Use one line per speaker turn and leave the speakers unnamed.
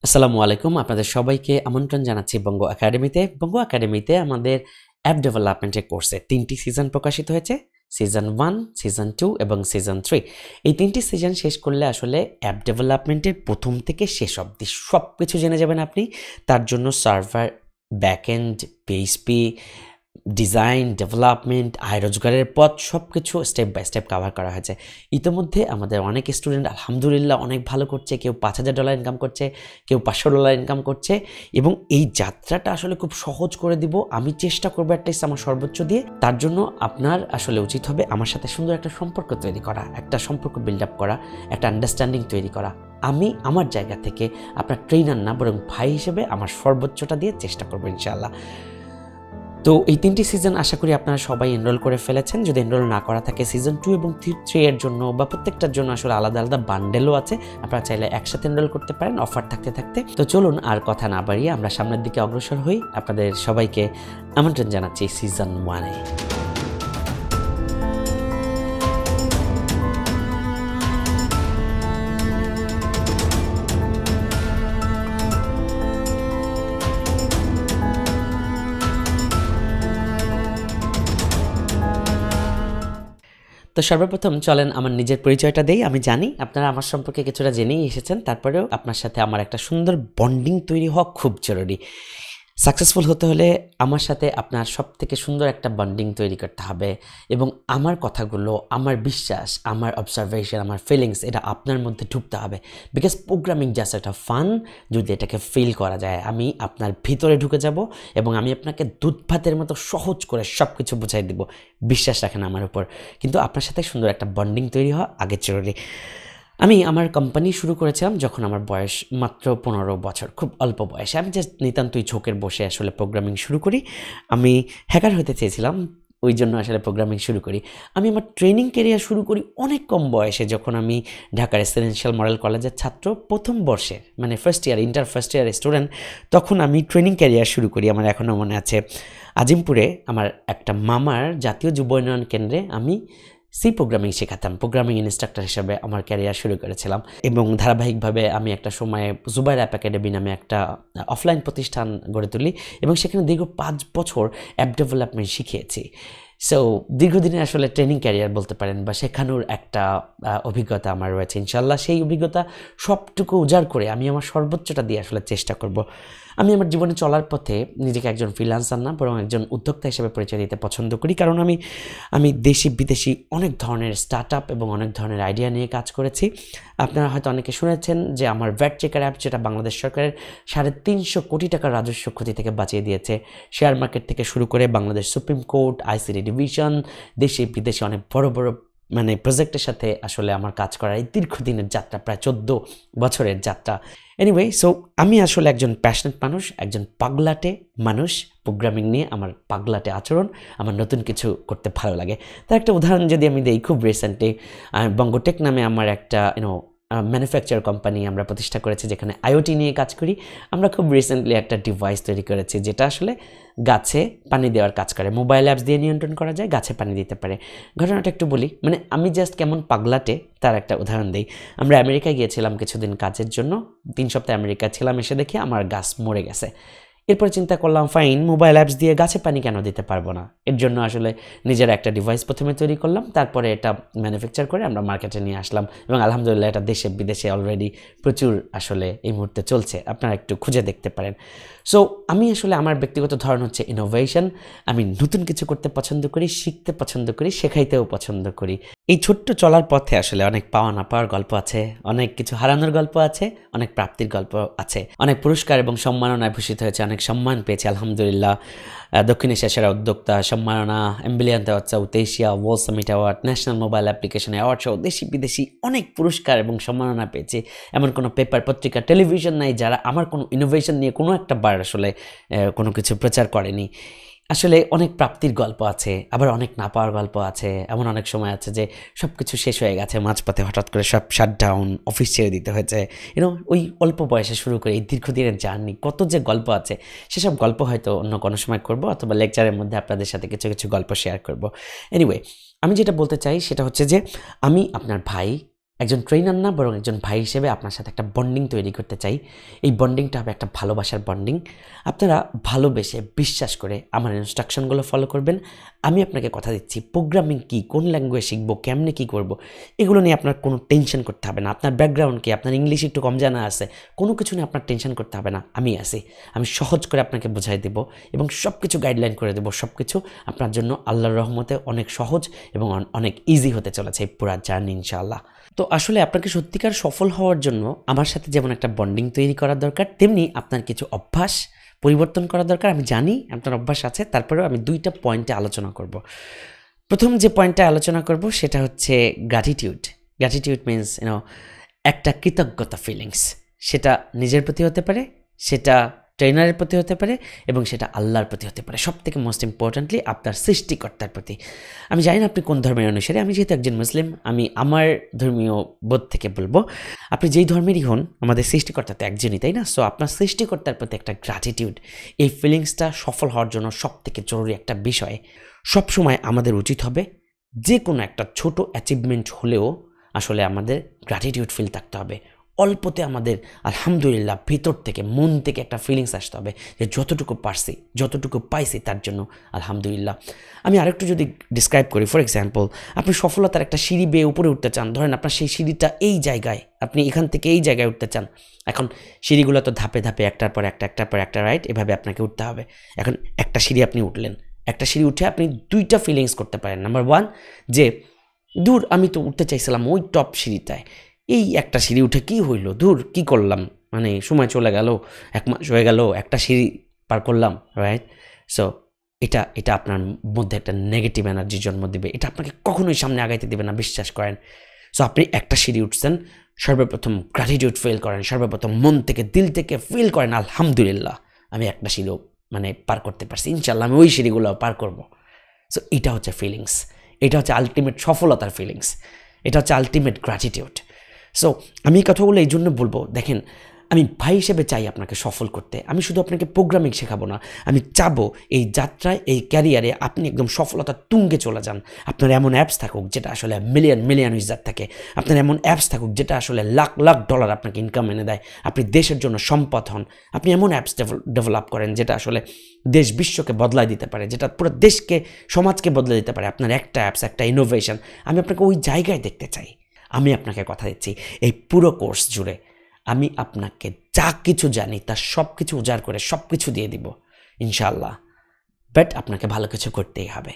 আসসালামু আলাইকুম আপনাদের সবাইকে আমন্ত্রণ জানাচ্ছি বঙ্গ একাডেমিতে। বঙ্গ একাডেমিতে আমাদের অ্যাপ ডেভেলপমেন্টের কোর্সে ৩টি সিজন প্রকাশিত হয়েছে। সিজন 1, সিজন 2 এবং সিজন 3। এই 3টি সিজন শেষ করলে আসলে অ্যাপ ডেভেলপমেন্টের প্রথম থেকে শেষ অবধি সবকিছু জেনে যাবেন আপনি। তার জন্য server, backend, PHP, design, development, আয় রোজগারের পথ সবকিছু স্টেপ বাই স্টেপ কভার করা হয়েছে। ইতিমধ্যে আমাদের অনেক স্টুডেন্ট আলহামদুলিল্লাহ অনেক ভালো করছে। কেউ $৫,০০০ ইনকাম করছে, কেউ $৫০০ ইনকাম করছে এবং এই যাত্রাটা আসলে খুব সহজ করে দিব। আমি চেষ্টা করবো অ্যাটলিস্ট আমার সর্বোচ্চ দিয়ে। তার জন্য আপনার আসলে উচিত হবে আমার সাথে সুন্দর একটা সম্পর্ক তৈরি করা, একটা সম্পর্ক বিল্ড আপ করা, একটা আন্ডারস্ট্যান্ডিং তৈরি করা। আমি আমার জায়গা থেকে আপনার ট্রেনার না বরং ভাই হিসেবে আমার সর্বোচ্চটা দিয়ে চেষ্টা করবো ইনশাআল্লাহ। তো এই 3টি সিজন আশা করি আপনারা সবাই এনরোল করে ফেলেছেন। যদি এনরোল না করা থাকে সিজন 2 এবং 3 এর জন্য বা প্রত্যেকটার জন্য আসলে আলাদা আলাদা বান্ডেলও আছে, আপনারা চাইলে একসাথে এনরোল করতে পারেন অফার থাকতে থাকতে। তো চলুন আর কথা না বাড়িয়ে আমরা সামনের দিকে অগ্রসর হই। আপনাদের সবাইকে আমন্ত্রণ জানাচ্ছি সিজন 1-এ। তো সর্বপ্রথম চলেন আমার নিজের পরিচয়টা দেই। আমি জানি আপনারা আমার সম্পর্কে কিছুটা জেনেই এসেছেন, তারপরেও আপনার সাথে আমার একটা সুন্দর বন্ডিং তৈরি হওয়া খুব জরুরি। সাকসেসফুল হতে হলে আমার সাথে আপনার সবথেকে সুন্দর একটা বন্ডিং তৈরি করতে হবে এবং আমার কথাগুলো, আমার বিশ্বাস, আমার অবজারভেশন, আমার ফিলিংস এটা আপনার মধ্যে ঢুকতে হবে। বিকজ প্রোগ্রামিং জাস্ট একটা ফান। যদি এটাকে ফিল করা যায় আমি আপনার ভিতরে ঢুকে যাব এবং আমি আপনাকে দুধ ভাতের মতো সহজ করে সব কিছু বুঝাই দেব। বিশ্বাস রাখেন আমার উপর। কিন্তু আপনার সাথে সুন্দর একটা বন্ডিং তৈরি হওয়া আগে জরুরি। আমি আমার কোম্পানি শুরু করেছিলাম যখন আমার বয়স মাত্র 15 বছর, খুব অল্প বয়সে। আমি জাস্ট নিতান্তই ঝোঁকের বসে আসলে প্রোগ্রামিং শুরু করি। আমি হ্যাকার হতে চেয়েছিলাম, ওই জন্য আসলে প্রোগ্রামিং শুরু করি। আমি আমার ট্রেনিং ক্যারিয়ার শুরু করি অনেক কম বয়সে, যখন আমি ঢাকার রেসিডেন্সিয়াল মডেল কলেজের ছাত্র, প্রথম বর্ষের মানে first year, inter first year student. তখন আমি ট্রেনিং ক্যারিয়ার শুরু করি। আমার এখনও মনে আছে, আজিমপুরে আমার একটা মামার জাতীয় যুব উন্নয়ন কেন্দ্রে আমি প্রোগ্রামিং শেখাতাম। প্রোগ্রামিং ইনস্ট্রাক্টর হিসেবে আমার ক্যারিয়ার শুরু করেছিলাম এবং ধারাবাহিকভাবে আমি একটা সময়ে জুবাইর অ্যাপ একাডেমি নামে একটা অফলাইন প্রতিষ্ঠান গড়ে তুলি এবং সেখানে দীর্ঘ 5 বছর অ্যাপ ডেভেলপমেন্ট শিখিয়েছি। সো দীর্ঘদিনের আসলে ট্রেনিং ক্যারিয়ার বলতে পারেন বা শেখানোর একটা অভিজ্ঞতা আমার রয়েছে। ইনশাল্লাহ সেই অভিজ্ঞতা সবটুকু উজাড় করে আমি আমার সর্বোচ্চটা দিয়ে আসলে চেষ্টা করব। আমি আমার জীবনে চলার পথে নিজেকে একজন ফ্রিল্যান্সার না বরং একজন উদ্যোক্তা হিসেবে পরিচয় দিতে পছন্দ করি, কারণ আমি দেশি বিদেশি অনেক ধরনের স্টার্টআপ এবং অনেক ধরনের আইডিয়া নিয়ে কাজ করেছি। আপনারা হয়তো অনেকে শুনেছেন যে আমার ভ্যাট চেকার অ্যাপ, যেটা বাংলাদেশ সরকারের 350 কোটি টাকার রাজস্ব ক্ষতি থেকে বাঁচিয়ে দিয়েছে। শেয়ার মার্কেট থেকে শুরু করে Bangladesh supreme court, ICT division, দেশে বিদেশে অনেক বড় বড় প্রজেক্টের সাথে আসলে আমার কাজ করার এই দীর্ঘদিনের যাত্রা, প্রায় 14 বছরের যাত্রা। এনিওয়ে, সো আমি আসলে একজন প্যাশনেট মানুষ, একজন পাগলাটে মানুষ। প্রোগ্রামিং নিয়ে আমার পাগলাটে আচরণ, আমার নতুন কিছু করতে ভালো লাগে। তার একটা উদাহরণ যদি আমি দিই, খুব রিসেন্টলি বঙ্গটেক নামে আমার একটা ম্যানুফ্যাকচার কোম্পানি আমরা প্রতিষ্ঠা করেছি, যেখানে আইওটি নিয়ে কাজ করি। আমরা খুব রিসেন্টলি একটা ডিভাইস তৈরি করেছি যেটা আসলে গাছে পানি দেওয়ার কাজ করে। মোবাইল অ্যাপস দিয়ে নিয়ন্ত্রণ করা যায়, গাছে পানি দিতে পারে। ঘটনাটা একটু বলি, মানে আমি জাস্ট কেমন পাগলাটে তার একটা উদাহরণ দিই। আমরা আমেরিকায় গিয়েছিলাম কিছুদিন কাজের জন্য, 3 সপ্তাহ আমেরিকা ছিলাম। এসে দেখি আমার গাছ মরে গেছে। এরপর চিন্তা করলাম, ফাইন, মোবাইল অ্যাপস দিয়ে গাছে পানি কেন দিতে পারবো না। এর জন্য আসলে নিজের একটা ডিভাইস প্রথমে তৈরি করলাম, তারপরে এটা ম্যানুফ্যাকচার করে আমরা মার্কেটে নিয়ে আসলাম এবং আলহামদুলিল্লাহ এটা দেশে বিদেশে অলরেডি প্রচুর আসলে এই মুহূর্তে চলছে। আপনারা একটু খুঁজে দেখতে পারেন। সো আমি আসলে আমার ব্যক্তিগত ধরন হচ্ছে ইনোভেশন। আমি নতুন কিছু করতে পছন্দ করি, শিখতে পছন্দ করি, শেখাইতেও পছন্দ করি। এই ছোট্ট চলার পথে আসলে অনেক পাওয়া না পাওয়ার গল্প আছে, অনেক কিছু হারানোর গল্প আছে, অনেক প্রাপ্তির গল্প আছে, অনেক পুরস্কার এবং সম্মাননায় ভূষিত হয়েছে, অনেক সম্মান পেয়েছে আলহামদুলিল্লাহ। দক্ষিণ এশিয়া সেরা উদ্যোক্তা সম্মাননা, এম্বিলিয়ান্ট award, south Asia world summit award, national mobile application award সহ দেশি বিদেশি অনেক পুরস্কার এবং সম্মাননা পেয়েছি। এমন কোনো পেপার, পত্রিকা, টেলিভিশন নাই যারা আমার কোনো ইনোভেশন নিয়ে কোনো একটা বার আসলে কোনো কিছু প্রচার করেনি। আসলে অনেক প্রাপ্তির গল্প আছে, আবার অনেক না পাওয়ার গল্প আছে। এমন অনেক সময় আছে যে সব কিছু শেষ হয়ে গেছে, মাঝপথে হঠাৎ করে সব শাটডাউন, অফিস ছেড়ে দিতে হয়েছে। ওই অল্প বয়সে শুরু করে এই দীর্ঘদিনের জার্নি, কত যে গল্প আছে, সেসব গল্প হয়তো অন্য কোনো সময় করব অথবা লেকচারের মধ্যে আপনাদের সাথে কিছু কিছু গল্প শেয়ার করব। এনিওয়ে, আমি যেটা বলতে চাই সেটা হচ্ছে যে আমি আপনার ভাই, একজন ট্রেনার না, বরং একজন ভাই হিসেবে আপনার সাথে একটা বন্ডিং তৈরি করতে চাই। এই বন্ডিংটা হবে একটা ভালোবাসার বন্ডিং। আপনারা ভালোবেসে বিশ্বাস করে আমার ইনস্ট্রাকশনগুলো ফলো করবেন। আমি আপনাকে কথা দিচ্ছি, প্রোগ্রামিং কী, কোন ল্যাঙ্গুয়েজ শিখবো, কেমনে কী করব, এগুলো নিয়ে আপনার কোনো টেনশন করতে হবে না। আপনার ব্যাকগ্রাউন্ড কি, আপনার ইংলিশ একটু কম জানা আছে, কোনো কিছু নিয়ে আপনার টেনশন করতে হবে না। আমি আছি, আমি সহজ করে আপনাকে বোঝাই দেব এবং সব কিছু গাইডলাইন করে দেবো। সব কিছু আপনার জন্য আল্লাহর রহমতে অনেক সহজ এবং অনেক ইজি হতে চলেছে এই পুরা জার্নি ইনশাআল্লাহ। তো আসলে আপনাকে সত্যিকার সফল হওয়ার জন্য আমার সাথে যেমন একটা বন্ডিং তৈরি করার দরকার, তেমনি আপনার কিছু অভ্যাস পরিবর্তন করা দরকার। আমি জানি আপনার অভ্যাস আছে, তারপরেও আমি 2টা পয়েন্টে আলোচনা করব। প্রথম যে পয়েন্টটা আলোচনা করব সেটা হচ্ছে গ্র্যাটিটিউড। গ্র্যাটিটিউড মিনস একটা কৃতজ্ঞতা ফিলিংস। সেটা নিজের প্রতি হতে পারে, সেটা ট্রেনারের প্রতি হতে পারে এবং সেটা আল্লাহর প্রতি হতে পারে। সব থেকে মোস্ট ইম্পর্ট্যান্টলি আপনার সৃষ্টিকর্তার প্রতি। আমি জানি না আপনি কোন ধর্মের অনুসারী, আমি যেহেতু একজন মুসলিম, আমি আমার ধর্মীয় বোধ থেকে বলবো, আপনি যেই ধর্মেরই হন, আমাদের সৃষ্টিকর্তা তো একজনই, তাই না? সো আপনার সৃষ্টিকর্তার প্রতি একটা গ্র্যাটিটিউড, এই ফিলিংসটা সফল হওয়ার জন্য সব থেকে জরুরি একটা বিষয়। সবসময় আমাদের উচিত হবে যে কোনো একটা ছোট অ্যাচিভমেন্ট হলেও আসলে আমাদের গ্র্যাটিটিউড ফিল থাকতে হবে। অল্পতে আমাদের আলহামদুলিল্লাহ ভিতর থেকে, মন থেকে একটা ফিলিংস আসতে হবে যে যতটুকু পারছি, যতটুকু পাইছি তার জন্য আলহামদুলিল্লাহ। আমি আরেকটু যদি ডিসক্রাইব করি, ফর এক্সাম্পল, আপনি সফলতার একটা সিঁড়ি বেয়ে উপরে উঠতে চান। ধরেন আপনার সেই সিঁড়িটা এই জায়গায়, আপনি এখান থেকে এই জায়গায় উঠতে চান। এখন সিঁড়িগুলো তো ধাপে ধাপে একটার পর একটা রাইট, এভাবে আপনাকে উঠতে হবে। এখন একটা সিঁড়ি আপনি উঠলেন, একটা সিঁড়ি উঠে আপনি 2টা ফিলিংস করতে পারেন। নাম্বার 1, যে দূর আমি তো উঠতে চাইছিলাম ওই টপ সিঁড়িটায়, এই একটা সিঁড়ি উঠে কি হইল, দূর কি করলাম, মানে সময় চলে গেল, 1 মাস হয়ে গেল, একটা সিঁড়ি পার করলাম, রাইট? সো এটা আপনার মধ্যে একটা নেগেটিভ এনার্জি জন্ম দিবে। এটা আপনাকে কখনোই সামনে আগাইতে দেবে না, বিশ্বাস করেন। সো আপনি একটা সিঁড়ি উঠছেন, সর্বপ্রথম গ্র্যাটিটিউড ফিল করেন, সর্বপ্রথম মন থেকে, দিল থেকে ফিল করেন আলহামদুলিল্লাহ আমি একটা সিঁড়িও পার করতে পারছি, ইনশাল্লাহ আমি ওই সিঁড়িগুলো পার করব। সো এটা হচ্ছে ফিলিংস, এটা হচ্ছে আলটিমেট সফলতার ফিলিংস, এটা হচ্ছে আলটিমেট গ্র্যাটিটিউড। সো আমি এই কথাগুলো এই জন্য বলবো, দেখেন আমি ভাই হিসেবে চাই আপনাকে সফল করতে। আমি শুধু আপনাকে প্রোগ্রামিং শেখাবো না, আমি চাবো এই যাত্রায়, এই ক্যারিয়ারে আপনি একদম সফলতার তুঙ্গে চলে যান। আপনার এমন অ্যাপস থাকুক যেটা আসলে মিলিয়ন ইউজার থাকে, আপনার এমন অ্যাপস থাকুক যেটা আসলে লাখ ডলার আপনাকে ইনকাম এনে দেয়, আপনি দেশের জন্য সম্পদ হন। আপনি এমন অ্যাপস ডেভেলপ করেন যেটা আসলে দেশ বিশ্বকে বদলায় দিতে পারে, যেটা পুরো দেশকে, সমাজকে বদলে দিতে পারে। আপনার একটা অ্যাপস, একটা ইনোভেশন, আমি আপনাকে ওই জায়গায় দেখতে চাই। আমি আপনাকে কথা দিচ্ছি, এই পুরো কোর্স জুড়ে আমি আপনাকে যা কিছু জানি তার সব কিছু উজাড় করে সব কিছু দিয়ে দিব ইনশাআল্লাহ। বাট আপনাকে ভালো কিছু করতেই হবে।